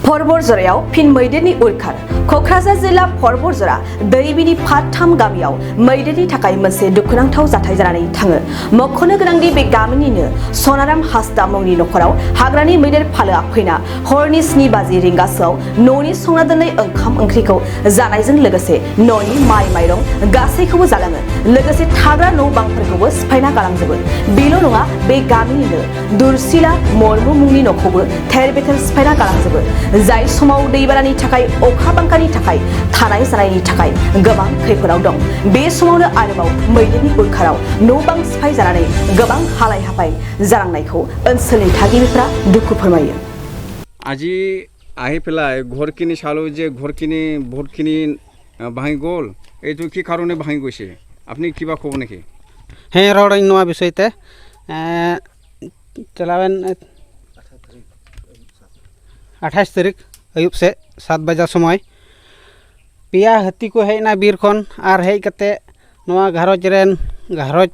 फरबरजरायाव fin मैदेरनि उरखार क'क्राझार जिल्ला फरबरजरा दैबिनि फाथाम गामियाव मैदेरनि थाखाय मोनसे दुखुनांथाव जाथाय जानानै थाङो। मख'नो गोनांदि बे गामिनिनो सनाराम हासदा मुंनि नखराव हाग्रानि मैदेर फालोआ फैना हरनि 7 बाजि रिंगासोआव न'नि संना दोननाय ओंखाम ओंख्रिखौ जानायजों लोगोसे न'नि माइ माइरं गासैखौबो जालाङो। लोगोसे थाग्रा न' बांफोरखौबो सिफायना गालांजोबो। बेल' नङा, बे गामिनिनो दुरसिला मर्मु मुंनि न'खौबो थेर बेथेर सिफायना गालांजोबो। जाय समाव दैबानानि थाखाय अखा बांखानि थाखाय थानाय जानायनि थाखाय गोबां खैफोदाव दं। बे समावनो आरोबाव मैदेरनि उरखाराव न' बां सिफाय जानानै गोबां हालाय हाफाय जालांनायखौ ओनसोलनि थागिबिफ्रा दुखु फोरमायो। আজি আহি পেলাই ঘৰখিনি চালোঁ যে ঘৰখিনি বহুতখিনি ভাঙি গ'ল। এইটো কি কাৰণে ভাঙি গৈছে আপুনি কিবা ক'ব নেকি? হ্যাঁ রড়াই নোয়া বিষয়তে चलावेन 28 तारीख अयुब से 7 बजा समय पिया हाथी को हेना बीर खन आर हेज कते नोआ घारोज रेन घारोज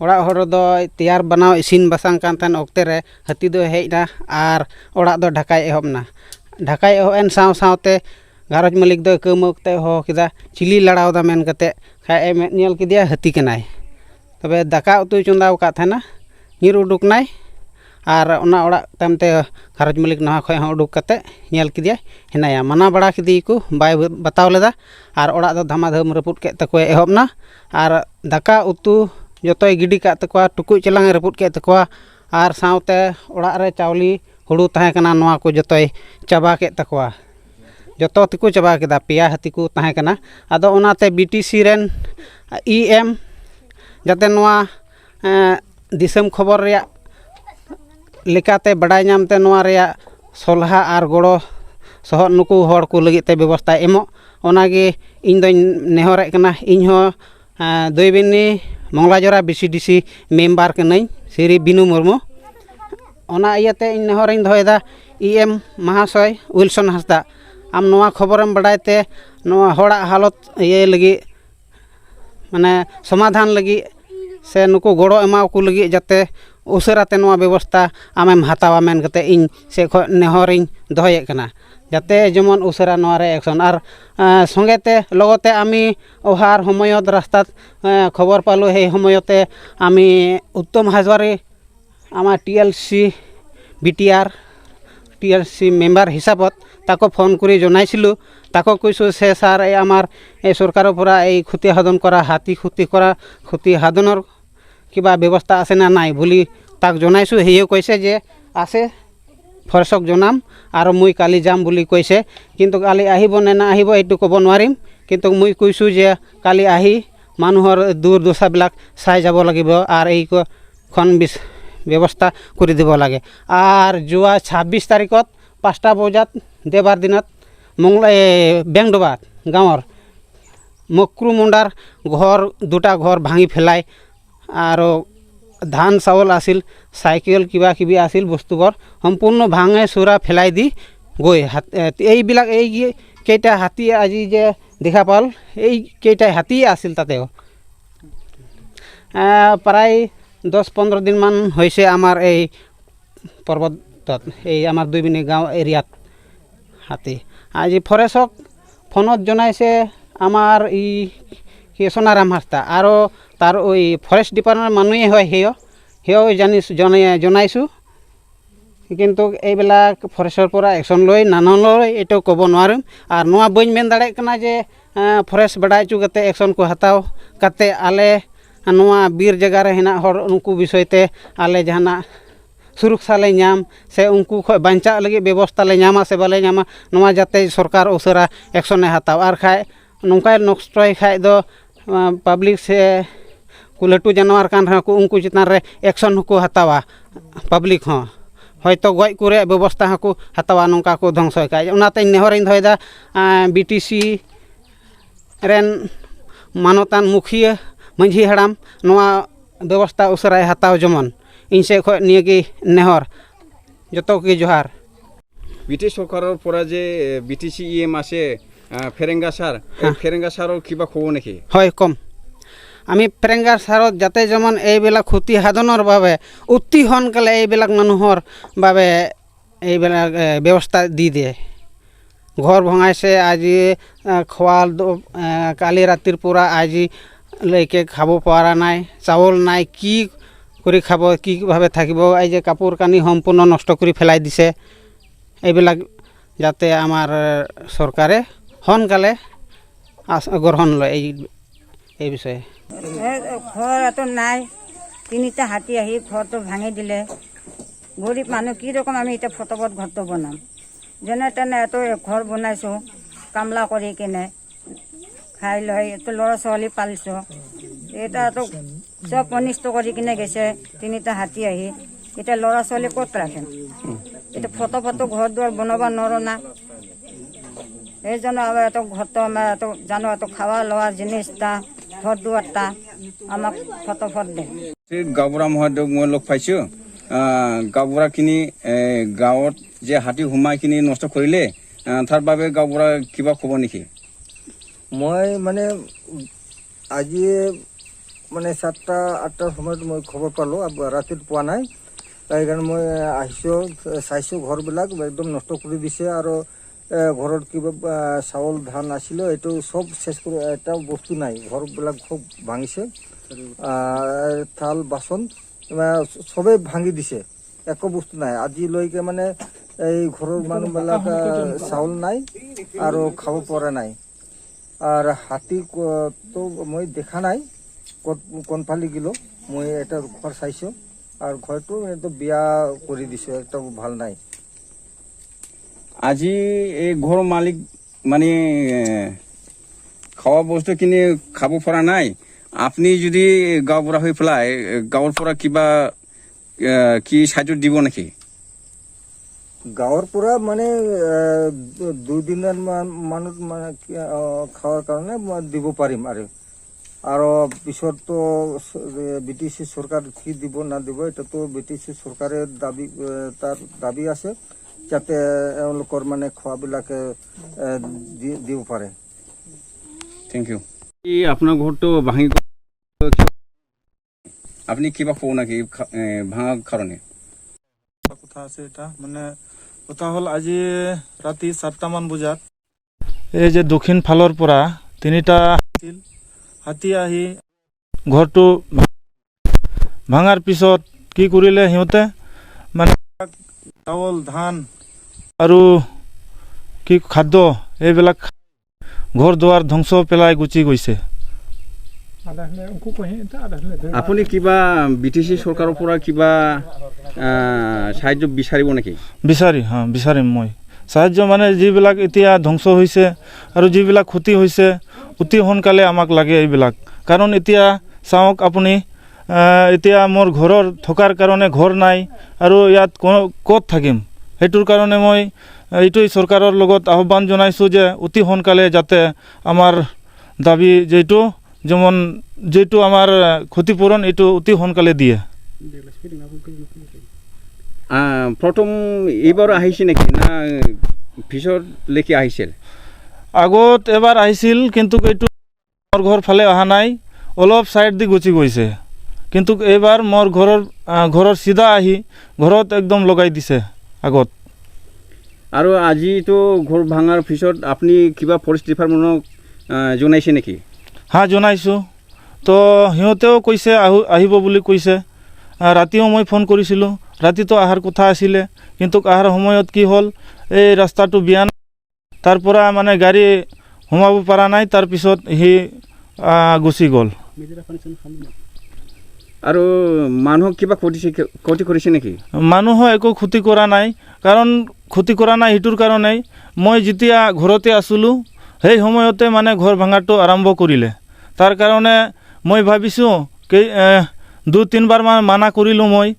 ओड़ा हर दो तैयार बनाव इसिन बसांग कान थान ओक्ते रे हाथी दो हेजना आर ओड़ा दो ढाकाय एहन साव सावते घारोज मालिक दो कमकते हो किदा चिली लड़ाव दा मेन कते खाय नेल किदिया हाथी कनाय। तबे दाका उतु चंदाव का थाना नीर उडुक नाय आर ओना ओड़ा तामते घारोज मालिक नहा खय हो उडुक कते नेल किदिया हेनाया माना बड़ा किदी को बाय बताव लेदा आर ओड़ा दो धमाधम रपुट के तको एहबना आर दाका उतु जतोय गिडी का तकवा टुकुय चलांग रपुट के तकवा आर सावते ओड़ा रे चावली हुड़ू ताहे कना नोआ को जतोय चाबा के तकवा जतो तिको चाबा केदा पिया हाथी को ताहे कना। आदो ओनाते बीटीसी रेन ईएम जाते नोआ दिसम खबर रेया लेकाते बड़ाय नामते नोआ रेया सलहा आर गड़ो सहर नुकु हर को लगित ते व्यवस्था एमो ओनागे इन दों नेहरे कना। इन हो दैबिनी मंगलाजोरा बीसीडीसी मेम्बर कनाई श्री बिनु मुर्मू ओना इयाते इन नेहरिन धोयदा ईएम महाशय विल्सन हासदा आम नोआ खबरम बड़ायते नोआ होड़ा हालत ये लगी माने समाधान लगी से नुकु गड़ो एमाव को लगी जाते उसराते नोआ व्यवस्था आमेम हातावा मेन कते इन से ख नेहरिन दोहये कना जाते जेमन उसरा नोआ रे एक्शन आर संगेते लगते आमी ओहार हमयत रास्ता खबर पालो हे हमयते आमी उत्तम हाजवारी आमा टीएलसी बीटीआर टीएलसी मेम्बर हिसाबत ताको फोन करी जनाइसिलु ताको कइसु से सार ए आमार ए सरकारों परा ए क्षति साधन करा हाथी क्षति साधनर किबा व्यवस्था आसे ना नाई বুলি ताक जनाइसु हेयो कइसे जे आसे फरसक जनाम आर मुई काली जाम বুলি कइसे किन्तु काली आहिब ने ना आहिब एटु कब नवारिम किन्तु मुई कइसु जे काली आहि मानुहर दूर दशा बिलाक साय যাব লাগিব आर এই খন व्यवस्था करि দিব লাগে। आर जुआ 26 तारिखत 5टा बजात देवार दिनत मंगला बेंगडोबा गाँवर मक्रू मुंडार घर 2टा घर भांगी फेलाय आर धान चावल आसिल साइकेल किबा किबि आसिल बस्तुबर सम्पूर्ण भांगे सुरा फेलाई दी गई এইবিলাক এই केटा हाथी আজি जे देखा पाल এই केटा हाथी आसिल तातेও प्राय 10-15 दिन मान होइसे आमार এই पर्वतत এই आमार दुइबिनी गाँव एरियात हाथी আজি फरेसक फोनत जनाइसे आमार इ कि सोनाराम हासदा आरो तार ओई फरेस्ट डिपार्टमेंट मानुए হয় হেও জনাইছো কিন্তু এইবিলাক ফরেস্টর পৰা একশন লই নানলই এটো কব নোৱাৰিম আর নোয়া বইন মেন দাড়ে কনা যে ফরেস্ট বড়াই চু কতে একশন को हताव कते आले নোয়া बीर जगह रे हेना हर उनको विषयते आले जहाना सुरक्षा ले नाम से उनको खय बांचा लगे व्यवस्था ले नामा से बाले नामा नोआ जाते सरकार उसरा एक्शन हताव आर खाय नोंका नष्टय खाय दो पब्लिक से कुलटू जानवर कान को उनको चितान रे एक्शन को हतावा पब्लिक हो हयतो गय करे व्यवस्था को हतावा नोंका को ध्वंस खाय उनाते नेहरिन धयदा बीटीसी रेन मानतान मुखिया मंझी हड़ाम नोआ व्यवस्था उसराय हताव जमन इन से खय नियगी नेहर जतो की जोहार ब्रिटिश सरकारों परा जे बीटीसी ईएम आसे फेरेंगा सार फेरेंगा सारों किबा खबर नेকি হয় কম আমি ফেরেঙ্গার সারত যাতে যেমন এইবিলাক ক্ষতি সাধনৰ বাবে অতি সোনকালে এইবিলাক মানুহৰ বাবে এইবিলাক ব্যৱস্থা দি দিয়ে। ঘৰ ভঙাইছে আজি খোৱা কালি ৰাতিৰ পৰা আজিলৈকে খাব পৰা নাই, চাউল নাই, কি কৰি খাব, কিভাৱে থাকিব। এই যে কাপোৰ কানি সম্পূৰ্ণ নষ্ট কৰি পেলাই দিছে। এইবিলাক যাতে আমাৰ চৰকাৰে সোনকালে গ্ৰহণ লয় এই বিষয়ে। ঘৰ এটো নাই, 3টা হাতী আহি ঘৰটো ভাঙি দিলে। গৰীব মানুহ কি ৰকম আমি এতিয়া ফটোবত ঘৰটো বনাম। যেনে তেনে এটো ঘৰ বনাইছোঁ কামলা কৰি কিনে, খাই লৈ এইটো ল'ৰা ছোৱালী পালিছোঁ। এটাতো চব অনিষ্ট কৰি কিনে গৈছে 3টা হাতী আহি। এতিয়া ল'ৰা ছোৱালী ক'ত ৰাখিম? এতিয়া ফটো ঘৰ দুৱাৰ বনাব নোৱাৰো না। এই জন্য আমাৰ এটো ঘৰটো আমাৰ এটো জানো এটো খাওয়া লোৱা জিনিসটা ঘৰ দুয়াৰটা আমাক ফটো দে। গাঁওবুঢ়া মহোদয়ক মই লগ পাইছোঁ। গাঁওবুঢ়াখিনি গাঁৱত যে হাতী সোমাইখিনি নষ্ট কৰিলে, তাৰ বাবে গাঁওবুঢ়া কিবা ক'ব নেকি? মই মানে আজি মানে 7টা-8টাৰ সময়ত মই খবৰ পালোঁ, ৰাতিত পোৱা নাই। সেইকাৰণে মই আহিছোঁ, চাইছোঁ ঘৰবিলাক একদম নষ্ট কৰি দিছে। আৰু ঘৰত কিবা চাউল ধান আছিলে এইটো চব শেষ কৰি, এটা বস্তু নাই। ঘৰবিলাক খুব ভাঙিছে, থাল বাচন চবেই ভাঙি দিছে, একো বস্তু নাই। আজিলৈকে মানে এই ঘৰৰ মানুহবিলাক চাউল নাই আৰু খাব পৰা নাই। আৰু হাতীটো মই দেখা নাই কোনফালে গেল। মই এটা ঘৰ চাইছোঁ আৰু ঘৰটো এইটো বিয়া কৰি দিছোঁ, একদম ভাল নাই। আজি এই ঘৰ মালিক মানে খোৱা বস্তুখিনি খাব পৰা নাই। আপুনি যদি গাঁওবুঢ়া হৈ পেলাই গাঁৱৰ পৰা কিবা কি সাহায্য দিব নেকি? গাঁৱৰ পৰা মানে 2 দিনৰ মানত মানে খাৱাৰ কাৰণে মই দিব পাৰিম। আৰু পিছততো BTC চৰকাৰ কি দিব নাদিব এটাতো BTC চৰকাৰে তাৰ দাবী আছে, যাতে এওঁলোকৰ মানে খোৱাবিলাকে দিব পাৰে। Thank you. আপোনাৰ ঘৰটো ভাঙি আপনি কিবা ক'ব নাকি ভাঙাৰ কাৰণে? কথা আছে এটা মানে কথা হ'ল আজি ৰাতি 7টামান বজাত এই যে দক্ষিণ ফালৰ পৰা 3টা হাতী আহি ঘৰটো ভাঙাৰ পিছত কি কৰিলে সিহঁতে মানে চাউল ধান আৰু কি খাদ্য এইবিলাক ঘৰ দুৱাৰ ধ্বংস পেলাই গুচি গৈছে। আপুনি কিবা BTC চৰকাৰৰ পৰা কিবা সাহায্য বিচাৰিব নেকি? বিচাৰিম মই সাহায্য। মানে যিবিলাক এতিয়া ধ্বংস হৈছে আৰু যিবিলাক ক্ষতি হৈছে অতি সোনকালে আমাক লাগে এইবিলাক। কাৰণ এতিয়া চাওক আপুনি, এতিয়া মোৰ ঘৰৰ থকাৰ কাৰণে ঘৰ নাই আৰু ইয়াত ক'ত থাকিম। সেইটোৰ কাৰণে মই এইটোই চৰকাৰৰ লগত আহ্বান জনাইছোঁ যে অতি সোনকালে যাতে আমাৰ দাবী যিটো আমাৰ ক্ষতিপূৰণ এইটো অতি সোনকালে দিয়ে। প্ৰথম এইবাৰ আহিছে নেকি না পিছত লেখি আহিছিল? আগত এবাৰ আহিছিল, কিন্তু এইটো মোৰ ঘৰ ফালে অহা নাই, অলপ সাইড দি গুচি গৈছে। কিন্তু এইবাৰ মোৰ ঘৰৰ চিধা আহি ঘৰত একদম লগাই দিছে আগত। আৰু আজিতো ঘৰ ভাঙাৰ পিছত আপুনি কিবা ফৰেষ্ট ডিপাৰ্টমেণ্টক জনাইছে নেকি? জনাইছোঁ। তো সিহঁতেও কৈছে আহিব বুলি কৈছে। ৰাতিও মই ফোন কৰিছিলোঁ, ৰাতিটো অহাৰ কথা আছিলে, কিন্তু অহাৰ সময়ত কি হ'ল এই ৰাস্তাটো বিয়া নাই, তাৰ পৰা মানে গাড়ী সোমাব পৰা নাই, তাৰপিছত সি গুচি গ'ল। আৰু মানুহক কিবা ক্ষতি কৰিছে নেকি? মানুহৰ একো ক্ষতি কৰা নাই। কাৰণ ক্ষতি কৰা নাই সেইটোৰ কাৰণেই মই যেতিয়া ঘৰতে আছিলোঁ সেই সময়তে মানে ঘৰ ভাঙাটো আৰম্ভ কৰিলে। তাৰ কাৰণে মই ভাবিছোঁ 2-3 বাৰ মান মানা কৰিলোঁ মই,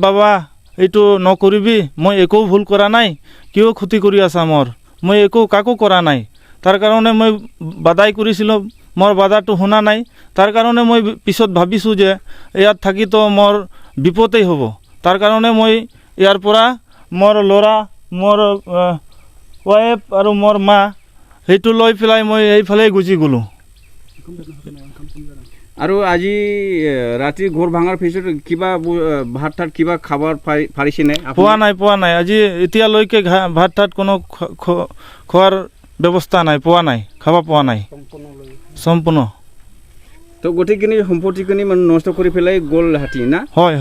বাবা এইটো নকৰিবি, মই একো ভুল কৰা নাই, কিয় ক্ষতি কৰি আছা মই একো কাকো কৰা নাই। তাৰ কাৰণে মই বাধাই কৰিছিলোঁ, মোৰ বাধাটো শুনা নাই। তাৰ কাৰণে মই পিছত ভাবিছোঁ যে ইয়াত থাকিতো মোৰ বিপদেই হ'ব। তাৰ কাৰণে মই ইয়াৰ পৰা মোৰ ল'ৰা, মোৰ ৱাইফ আৰু মোৰ মা সেইটো লৈ পেলাই মই এইফালে গুচি গ'লোঁ। আৰু আজি ৰাতি ঘৰ ভাঙাৰ পিছত কিবা ভাত ঠাত কিবা খাবৰ পাৰিছেনে পোৱা নাই আজি এতিয়ালৈকে ভাত ঠাত কোনো খোৱাৰ ব্যৱস্থা নাই পোৱা নাই খাব পোৱা নাই সম্পূৰ্ণ তো গোটেইখিনি সম্পত্তিখিনি মানে নষ্ট কৰি পেলাই গ'ল হাতী না হয়